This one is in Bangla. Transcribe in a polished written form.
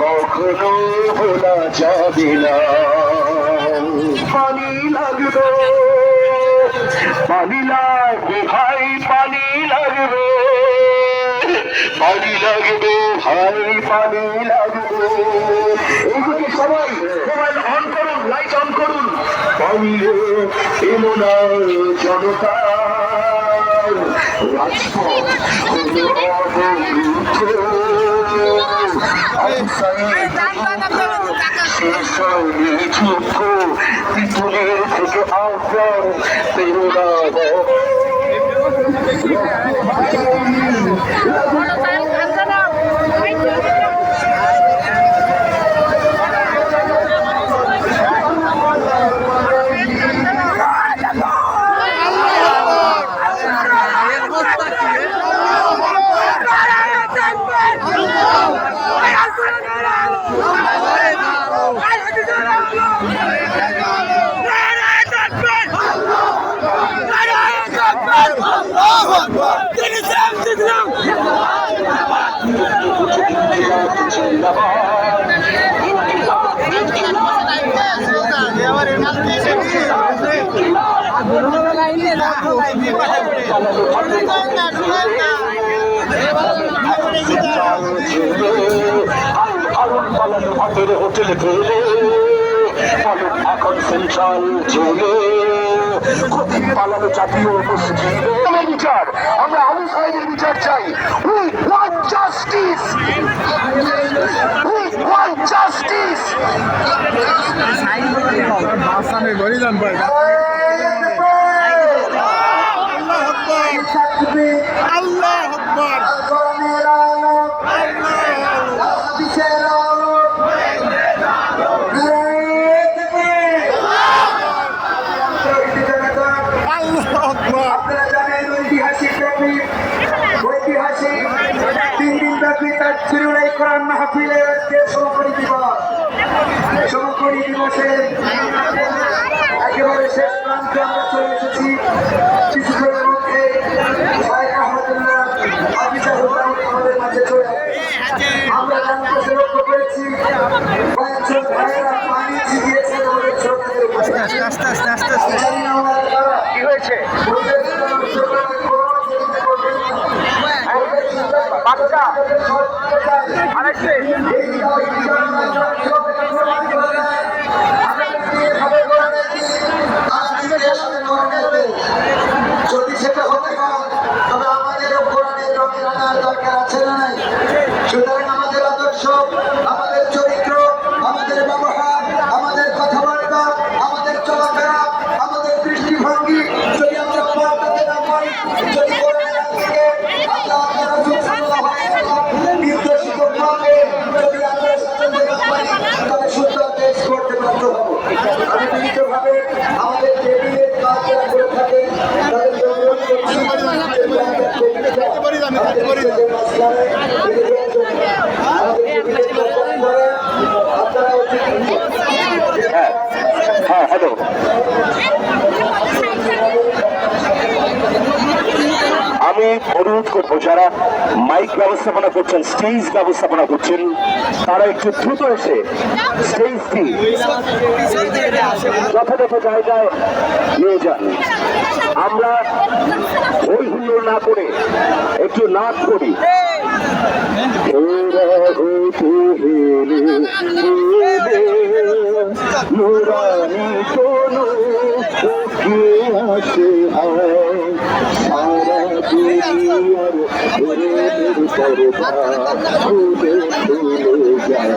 কখনো ভোলা যাবে না। পানি লাগবে, পানি লাগবে ভাই, পানি লাগবে, পানি লাগবে ভাই, পানি লাগবে। এইদিকে সবাই মোবাইল অন করুন, লাইট অন করুন। পানি এলো না জনতা, রাজপথ হলো অবরুদ্ধ। শেষ হয়নি যুদ্ধ, পিছনের থেকে আহ্বান প্রেরণা। হোটেলে ফেলে এখন সেন্ট্রাল জেলে পালানো জাতীয় মসজিদে বিচার। আমরা আবু সাইদের বিচার চাই। We want justice. We want justice. আল্লাহ আকবার। সমাপনী দিবসের একেবারে শেষ প্রান্তে আমরা চলে এসেছি। কিছুক্ষণের মধ্যে আমাদের মাঝে চলে আমরা জানতে লক্ষ্য করেছি কয়েকজন ভাইয়েরা পানি ছিটিয়েছেন আমাদের শ্রোতাদের উপরে। কি হয়েছে? বাচ্চা আরেকটি যদি সেটা হতে হয় তবে আমাদেরও কোরআনের রঙে রাখার দরকার আছে না নাই? সুতরাং আমাদের আদর্শ, আমাদের চরিত্র, আমাদের ব্যবহার, আমাদের কথাবার্তা, আমাদের চলাফেরা, আমাদের দৃষ্টিভঙ্গি যদি আমরা পাল্টাতে না পারি, যদি কোরআনের থেকে নির্দেশিত ভাবে যদি আমরা সাজাতে না পারি, তবে সুন্দর দেশ করতে বাধ্য হব। আমি বিনীতভাবে আমাদের টেবিলের কাজ যারা করে থাকেন তাদেরকে অনুরোধ করছি হ্যালো, আমি অনুরোধ করবো যারা মাইক ব্যবস্থাপনা করছেন, স্টেজ ব্যবস্থাপনা করছেন, তারা একটু দ্রুত এসে স্টেজটি যথাযথ জায়গায় নিয়ে যান। আমরা হই হুল্লোড় না করে একটু নাচ করি। নুরানি কোনো আসে সারা দুনিয়ার যায়।